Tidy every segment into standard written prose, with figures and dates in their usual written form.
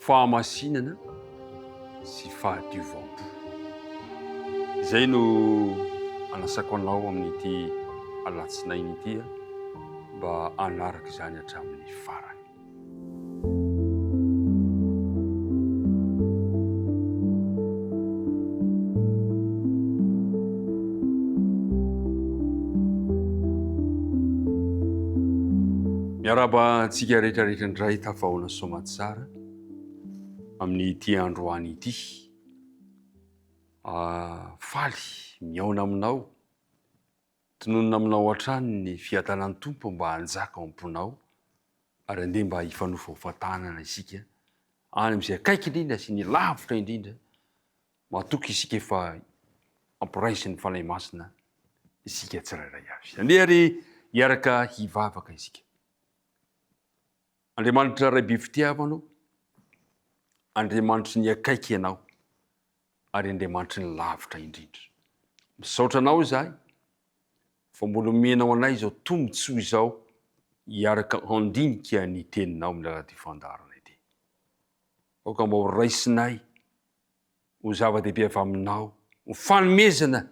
fahamasinana sy fahadiovampo. Izay no anasako anao amin'ity alatsinainy ity mba anaraka izany hatramin'ny farany. Miaraba antsika rehetrarehetra indray tafahoana soamatsara amin'ity androany ity. Faly miaona aminao, tononona aminao hatrany ny fiadanan'ny tompo mba hanjaka ao am-ponao ary andeha mba hifanofa fatanana isika any amin'izay akaiky indrindra sy ny lavitra indrindra matoky isika efa ampiraisy ny fanahy masina isika tsirairay avy. Andeha ary hiaraka hivavaka isika. Andriamanitra ray be fitiavana, Andriamanitra ny akaiky ianao ary Andriamanitra ny lavitra indrindra. Misaotra anao izahay fa mbola omenao anay izao tombontsoa izao hiaraka handinika ny teninao amin'ny alalan'ity fandarana ity. Aoka mba ho raisinay ho zava-dehibe avy aminao, ho fanomezana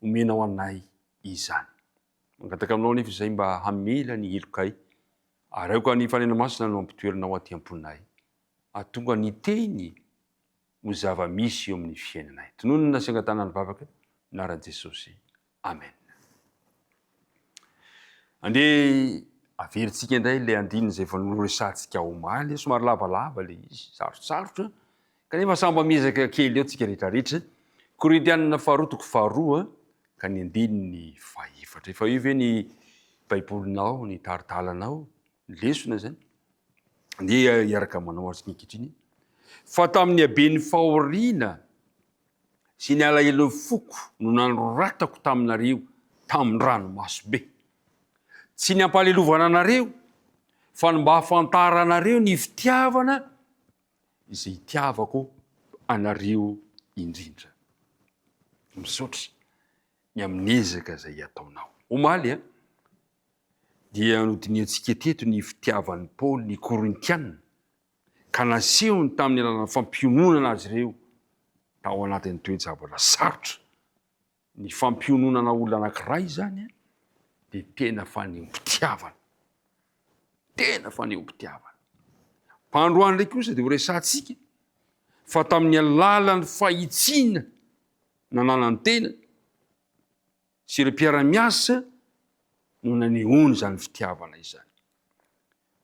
omenao anay izany. Mangataka aminao nefa izay mba hamela ny helokay ary aoka ny fanena masina no ampitoeranao aty am-ponay. Atonga ny teny ho zava-misy eo amin'ny fiainanay. Tononona sy angatana ny vavaka anaran'i Jesosy. Amen. Andeha averintsika indray ilay andinina izay efa noresantsika omaly, somary lavalava ilay izy, sarotsarotra kanefa samba miezaka kely eo tsika rehetrarehetra. Korintianina faharoa faharoa ka ny andininy fahaefatra. Efa io ve ny baibolinao, ny taritalanao, ny lesona zany. Andeha hiaraka manao azy ankehitriny. Fa tamin'ny haben'ny fahoriana sy ny alahelo foko no nanoratako taminareo tamin'ny ranomasobe. Tsy ny ampalelovana anareo fa mba hafantara anareo ny fitiavana izay itiavako anareo indrindra. Misaotra ny amin'ezaka izay ataonao. Omaly dia nodiniantsika teto ny fitiavan'ny Paoly ny Korintianina ka nasehony tamin'ny alalan'ny fampiononana azy ireo tao anatin'ny toe-javatra sarotra. Ny fampiononana olona anankiray zany dia tena fanehoam-pitiavana. Tena fanehoam-pitiavana. Pandroany ndraiky kosa dia ho resantsika fa tamin'ny alalan'ny fahitsiana nananany tena sy ireo mpiara-miasa no nanehoany zany fitiavana izany.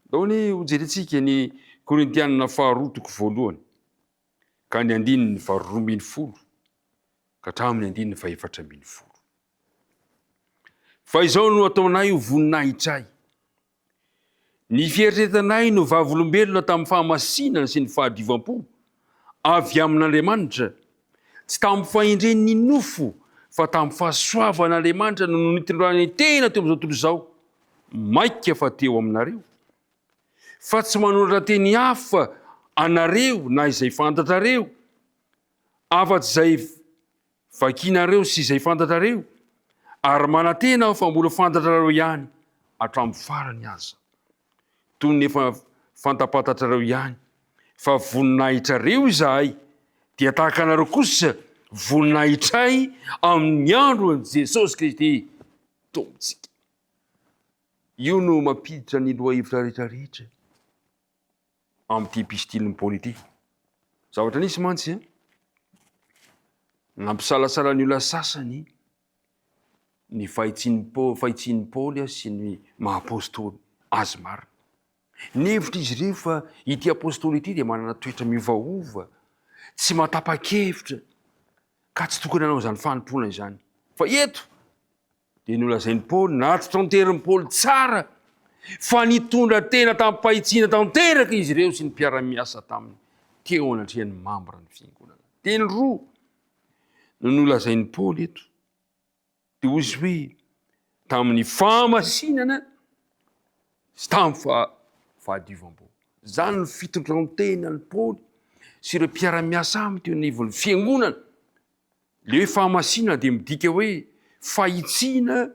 Daony ho jerentsika ny Korintianina faharoa voalohany ka ny andininy faharoa ambin'ny folo ka hatramin'ny andininy fahaefatra ambin'ny folo. Fa izao no ataonay ho voninahitray. Ny fieritreretanay no vavolombelona tamin'ny fahamasinana sy ny fahadiovampo avy amin'Andriamanitra, tsy tamin'ny fahendren'ny nofo fa tamin'ny fahasoavan'Andriamanitra no nitondrany tena teo amin'izao tontolo izao, maika fa teo aminareo. Fa tsy manoratra teny hafa anareo na izay fantatrareo, afa-tsy izay vakinareo sy izay fantatrareo, ary manantena aho fa mbola fantatrareo ihany hatramin'ny farany aza. Toy ny efa fantapatantrareo ihany, fa voninahitrareo izahay, dia tahaka anareo kosa voninahitray amin'ny andron'i Jesosy Kristy tombontsika. Io no mampiditra ny lohahevitra rehetrarehetra amin'ity epistiliny Paoly ity. Zavatra nisy mantsy nampisalasala ny olona sasany ny fahitsin'ny Paoly sy ny maha-apôstôly azy marina. Nevitra izy ireo fa ity apôstôly ity dia manana toetra miovaova, tsy matapa-kevitra, ka tsy tokony hanao izany fanompoana izany. Fa eto dia nolazain'ny Paoly, natanterin'ny Paoly tsara, fa nitondra tena tamin'ny fahitsiana tanteraka izy ireo sy ny mpiara-miasa taminy teo anatrehan'ny mambra ny fiangonana. Teny roa no nolazain'ny Paoly eto. Dia hozy hoe tamin'ny fahamasinana sy tamin'ny fahadiovampo. Zany ny fitondran-tenan'ny Paoly sy ireo mpiara-miasa aminy teo anivon'ny fiangonana. Le hoe fahamasinana dia midika hoe fahitsiana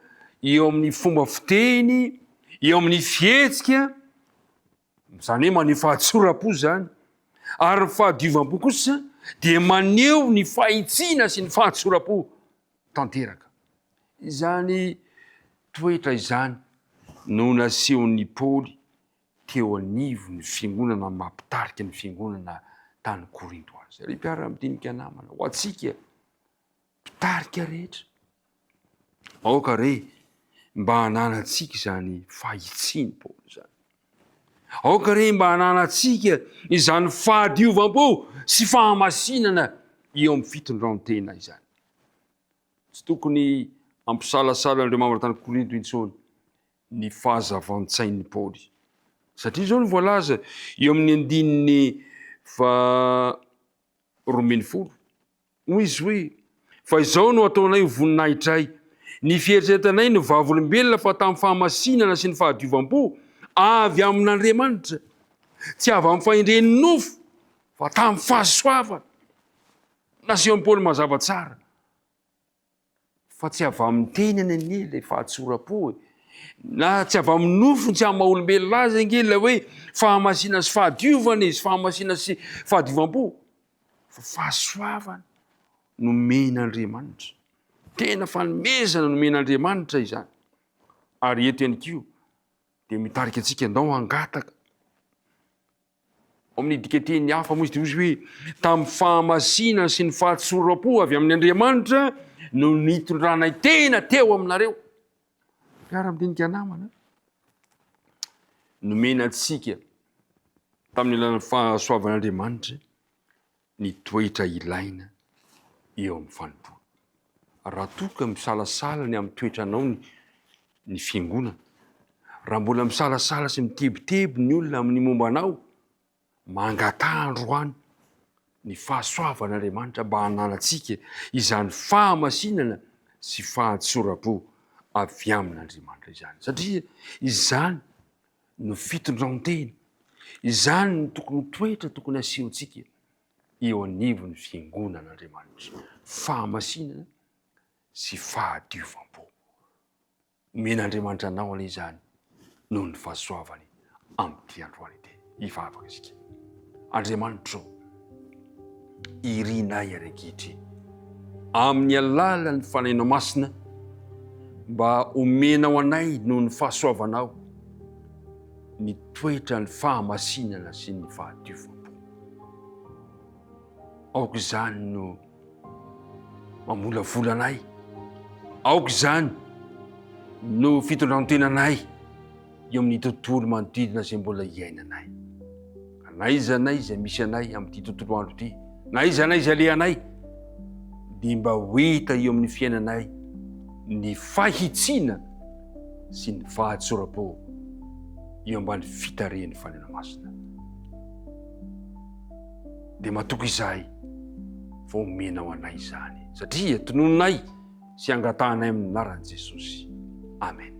eo amin'ny fomba fiteny, eo amin'ny fihetsika, zany hoe maneho fahatsora-po zany, Ary ny fahadiovampo kosa dia maneho ny fahitsiana sy ny fahatsoram-po tanteraka. Izany toetra izany no nasehon'ny Paoly teo anivo ny fiangonana mampitarika ny fiangonana tany Korinto azy. Ry mpiara-madinika namana, ho atsika mpitarika rehetra, aoka re mba hananantsika izany fahitsiny Paoly zany. Aoka re mba hananantsika izany fahadiovam-po sy fahamasinana eo amin'ny fitondrantena izany. Tsy tokony ampisalasala andreo mamara tany Korinto intsony ny fahazavan-tsain'ny Paoly. Satria zao ny voalaza eo amin'ny andininy 20. Hoy izy hoe, fa izao no ataonay ho voninahitray. Ny fieritreretanay no vavolombelona fa tamin'ny fahamasinana sy ny fahadiovam-po avy amin'Andriamanitra. Tsy avy amin'ny fahendren'ny nofo, fa tamin'ny fahasoavana. Nasehon'ny Paoly mazava tsara. Fa tsy avy amin'ny tenany anie ilay fahatsoram-po, na tsy avy amin'ny nofo tsy amin'ny maha-olombelona azy ange ilay hoe fahamasina sy fahadiovana izy, fahamasina sy fahadiovam-po, fa fahasoavana nomen'Andriamanitra. Tena fanomezana nomen'Andriamanitra izany. Ary eto ihany koa dia mitarika antsika andao hangataka. Amin'ny diketeny hafa moa izy dia hoe tamin'ny fahamasina sy ny fahatsoram-po avy amin'ny Andriamanitra no nitondranay tena teo aminareo. Mpiara-madinika namana, nomenantsika tamin'ny alalan'ny fahasoavan'Andriamanitra ny toetra ilaina eo amin'ny fanontolo. Raha toka misalasala ny amin'ny toetranao ny fiangonana, raha mbola misalasala sy mitebiteby ny olona amin'ny mombanao, mangatà androany ny fahasoavan'Andriamanitra mba hananantsika izany fahamasinana sy fahatsoram-po avy amin'Andriamanitra izany. Satria izany no fitondrantena, izany no tokony toetra tokony asehontsika eo anivon'ny fiangonan'Andriamanitra. Fahamasinana sy fahadiovam-po. Men'Andriamanitra anao anie izany noho ny fahasoavany amin'ity androany ity. Hivavaka isika. Andriamanitra, irinay arakitry amin'ny alalan'ny fanahinao masina mba omenao anay noho ny fahasoavanao ny toetra ny fahamasinana sy ny fahadiovam-po. Aoka izany no mamolavola anay. Aoka izany no fitondrantenanay eo amin'ny tontolo manodidina izay mbola iainanay. Na iza anay izay misy anay amin'ity tontolo andro ity, na iza anay izay le anay, dia mba ho hita eo amin'ny fiainanay ny fahitsiana sy ny fahatsoram-po eo ambany fitaren'ny fanahinao masina. Dia matoky izahay fa omenao anay izany, satria tonononay sy angatanay amin'ny anaran'i Jesosy. Amen.